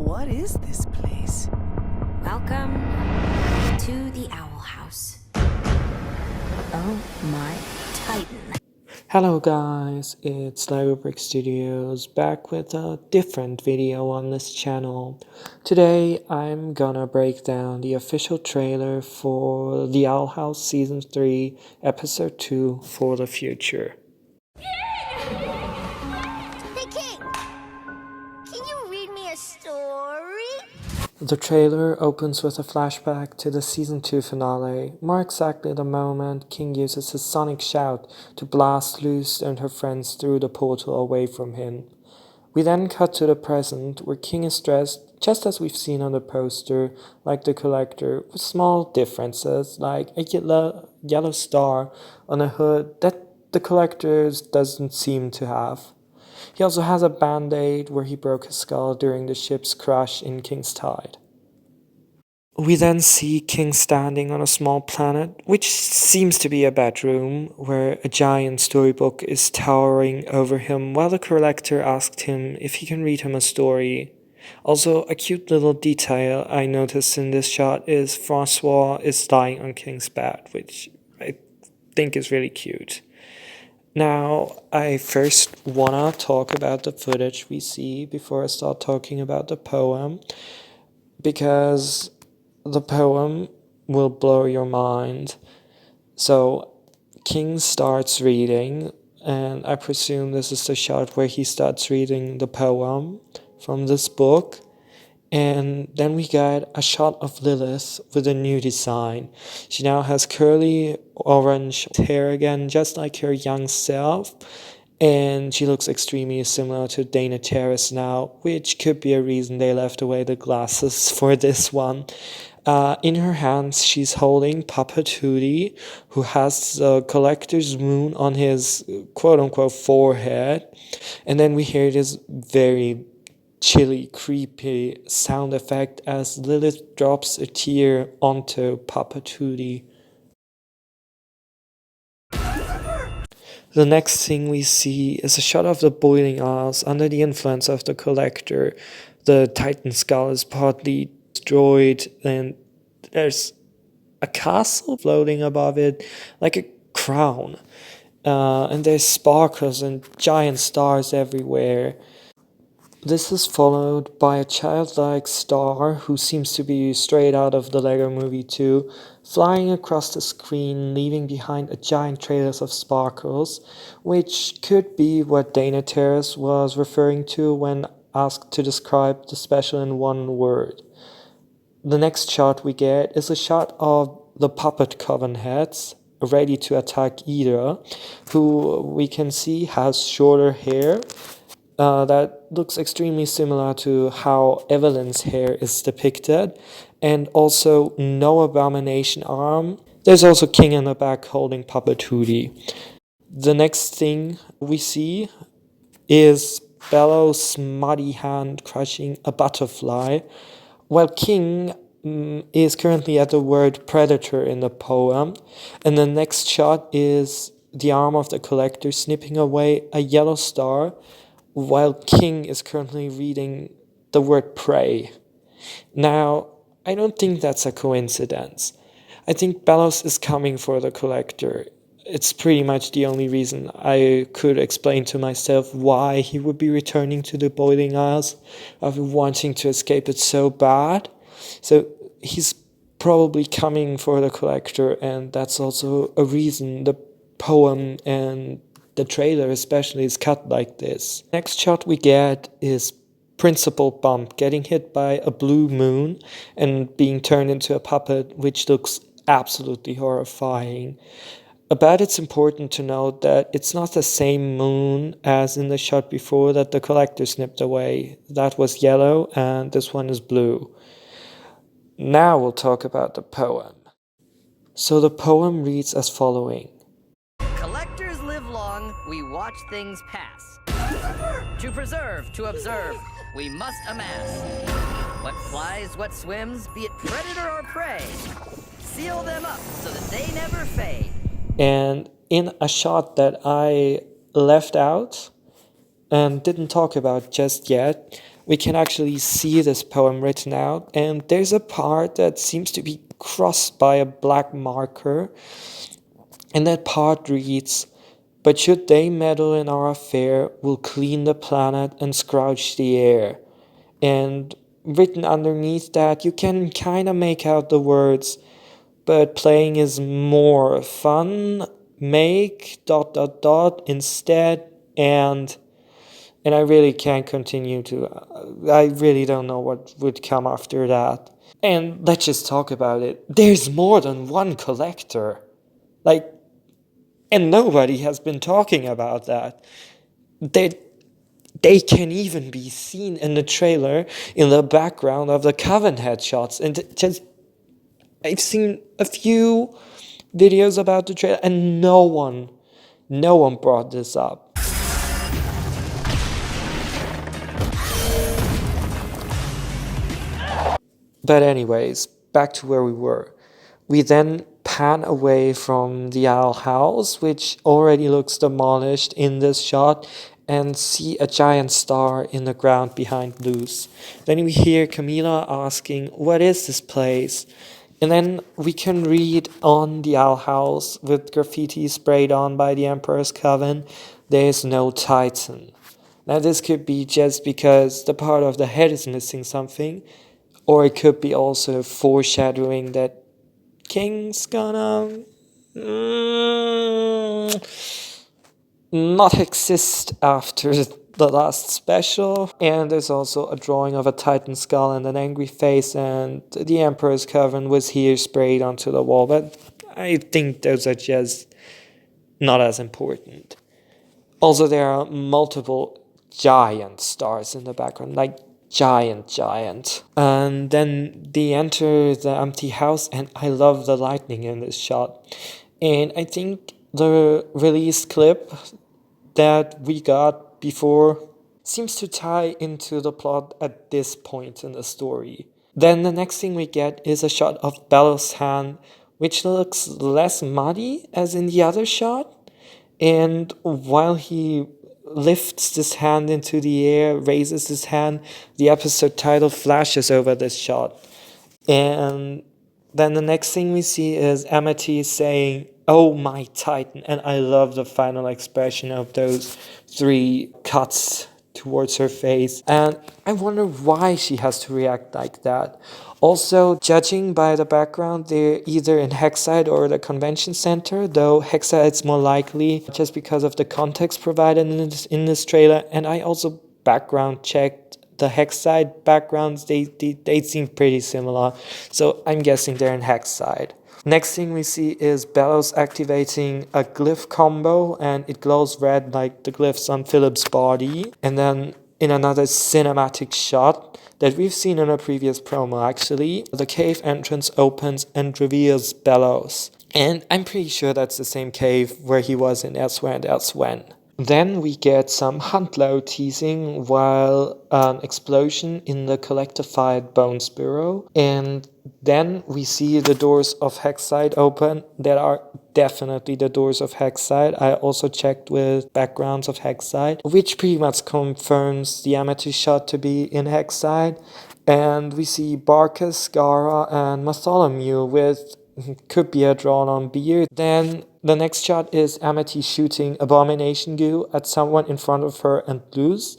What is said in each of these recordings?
What is this place? Welcome to the Owl House. Oh my Titan. Hello guys, it's LEGO Brick Studios back with a different video on this channel. Today I'm gonna break down the official trailer for The Owl House Season 3 Episode 2 For the Future. Hey King! Can you read me a story? The trailer opens with a flashback to the Season 2 finale, more exactly the moment King uses his sonic shout to blast Luce and her friends through the portal away from him. We then cut to the present, where King is dressed just as we've seen on the poster, like the Collector, with small differences, like a yellow star on a hood that the Collector doesn't seem to have. He also has a band-aid where he broke his skull during the ship's crash in King's Tide. We then see King standing on a small planet, which seems to be a bedroom, where a giant storybook is towering over him while the Collector asked him if he can read him a story. Also, a cute little detail I noticed in this shot is Francois is lying on King's bed, which I think is really cute. Now, I first wanna talk about the footage we see before I start talking about the poem, because the poem will blow your mind. So, King starts reading, and I presume this is the shot where he starts reading the poem from this book. And then we get a shot of Lilith with a new design. She now has curly orange hair again, just like her young self. And she looks extremely similar to Dana Terrace now, which could be a reason they left away the glasses for this one. In her hands, she's holding Puppet Hootie, who has the Collector's moon on his quote-unquote forehead. And then we hear this very chilly, creepy sound effect as Lilith drops a tear onto Puppet Hootie. The next thing we see is a shot of the Boiling Isles under the influence of the Collector. The Titan skull is partly destroyed and there's a castle floating above it like a crown. And there's sparkles and giant stars everywhere. This is followed by a childlike star who seems to be straight out of the Lego Movie 2, flying across the screen, leaving behind a giant trail of sparkles, which could be what Dana Terrace was referring to when asked to describe the special in one word. The next shot we get is a shot of the puppet coven heads, ready to attack Ida, who we can see has shorter hair. That looks extremely similar to how Evelyn's hair is depicted, and also no abomination arm. There's also King in the back holding Puppet Hootie. The next thing we see is Bellow's muddy hand crushing a butterfly, while King is currently at the word predator in the poem, and the next shot is the arm of the Collector snipping away a yellow star, while King is currently reading the word prey. Now, I don't think that's a coincidence. I think Bellows is coming for the Collector. It's pretty much the only reason I could explain to myself why he would be returning to the Boiling Isles after wanting to escape it so bad. So he's probably coming for the Collector, and that's also a reason the poem and the trailer especially is cut like this. Next shot we get is Principal Bump getting hit by a blue moon and being turned into a puppet, which looks absolutely horrifying. But it's important to note that it's not the same moon as in the shot before that the Collector snipped away. That was yellow and this one is blue. Now we'll talk about the poem. So the poem reads as following. Collectors live long, we watch things pass. To preserve, to observe, we must amass. What flies, what swims, be it predator or prey, seal them up so that they never fade. And in a shot that I left out and didn't talk about just yet, we can actually see this poem written out, and there's a part that seems to be crossed by a black marker, and that part reads, "But should they meddle in our affair, we'll clean the planet and scourge the air." And written underneath that, you can kind of make out the words, "But playing is more fun, make ... instead," and I really can't continue to, I really don't know what would come after that. And let's just talk about it. There's more than one collector. Like, and nobody has been talking about that. They can even be seen in the trailer in the background of the Coven headshots. And I've seen a few videos about the trailer, and no one brought this up. But anyways, back to where we were. We then pan away from the Owl House, which already looks demolished in this shot, and see a giant star in the ground behind Luz. Then we hear Camila asking, "What is this place?" And then we can read on the Owl House with graffiti sprayed on by the Emperor's Coven, "There is no Titan." Now this could be just because the part of the head is missing something, or it could be also foreshadowing that King's gonna not exist after the last special. And there's also a drawing of a Titan skull and an angry face, and the Emperor's Coven was here sprayed onto the wall, but I think those are just not as important. Also, there are multiple giant stars in the background, like giant. And then they enter the empty house, and I love the lightning in this shot. And I think the release clip that we got before seems to tie into the plot at this point in the story. Then the next thing we get is a shot of Bellows' hand, which looks less muddy as in the other shot. And while he lifts this hand into the air, raises his hand, the episode title flashes over this shot. And then the next thing we see is Amity saying, "Oh my Titan," and I love the final expression of those 3 cuts towards her face, and I wonder why she has to react like that. Also, judging by the background, they're either in Hexside or the convention center, though Hexside's more likely just because of the context provided in this trailer. And I also background checked the Hexside backgrounds, they seem pretty similar, so I'm guessing they're in Hexside. Next thing we see is Bellows activating a glyph combo, and it glows red like the glyphs on Philip's body. And then in another cinematic shot that we've seen in a previous promo actually, the cave entrance opens and reveals Bellows. And I'm pretty sure that's the same cave where he was in Elsewhere and Elsewhen. Then we get some Huntlow teasing while an explosion in the collectified Bones Bureau. And then we see the doors of Hexside open. There are definitely the doors of Hexside. I also checked with backgrounds of Hexside, which pretty much confirms the Amity shot to be in Hexside. And we see Barkus, Gara, and Bartholomew with could be a drawn-on beard. Then the next shot is Amity shooting Abomination Goo at someone in front of her and Luz,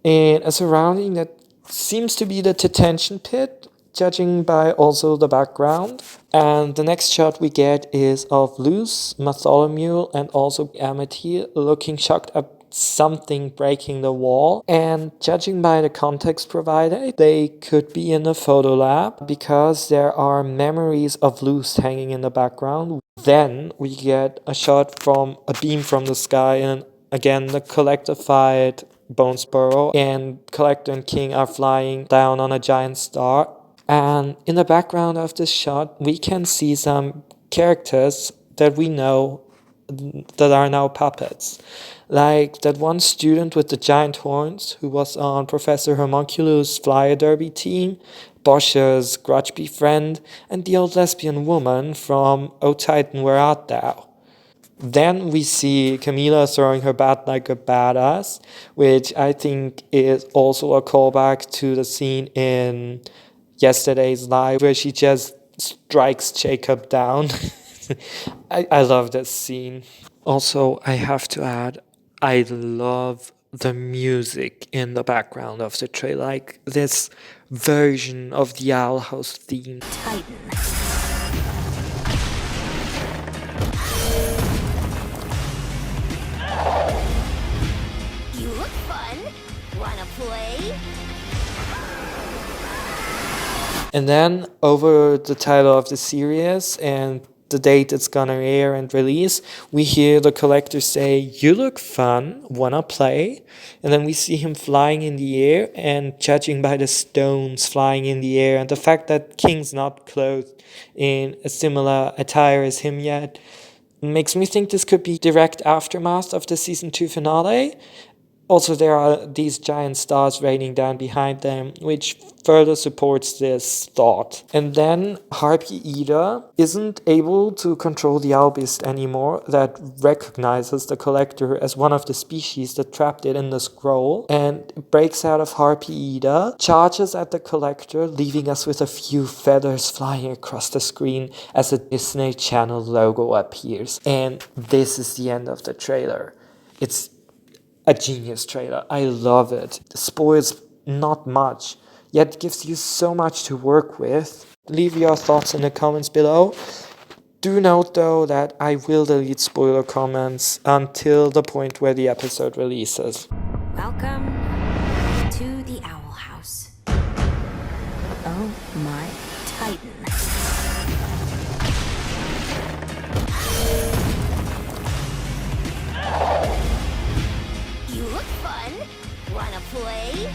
in a surrounding that seems to be the detention pit, judging by also the background. And the next shot we get is of Luz, Bartholomew, and also Amity looking shocked at something breaking the wall. And judging by the context provided, they could be in a photo lab because there are memories of Luz hanging in the background. Then we get a shot from a beam from the sky, and again the collectified Bones Burrow, and Collector and King are flying down on a giant star. And in the background of this shot, we can see some characters that we know that are now puppets. Like that one student with the giant horns who was on Professor Homunculus' Flyer Derby team, Bosch's Grudgeby friend, and the old lesbian woman from O Titan, Where Art Thou? Then we see Camila throwing her bat like a badass, which I think is also a callback to the scene in yesterday's live where she just strikes Jacob down. I love this scene. Also, I have to add, I love the music in the background of the trailer, like this version of the Owl House theme. Titan. You look fun. Wanna play? And then over the title of the series and the date it's gonna air and release, we hear the collector say, "You look fun, wanna play?" And then we see him flying in the air, and judging by the stones flying in the air and the fact that King's not clothed in a similar attire as him yet, makes me think this could be direct aftermath of the season 2 finale. Also, there are these giant stars raining down behind them, which further supports this thought. And then Harpy Ida isn't able to control the owl beast anymore, that recognizes the collector as one of the species that trapped it in the scroll, and breaks out of Harpy Ida, charges at the collector, leaving us with a few feathers flying across the screen as a Disney Channel logo appears. And this is the end of the trailer. It's a genius trailer. I love it. Spoils not much, yet gives you so much to work with. Leave your thoughts in the comments below. Do note though that I will delete spoiler comments until the point where the episode releases. Welcome to the Owl House. Oh my Titan. You look fun. Wanna play?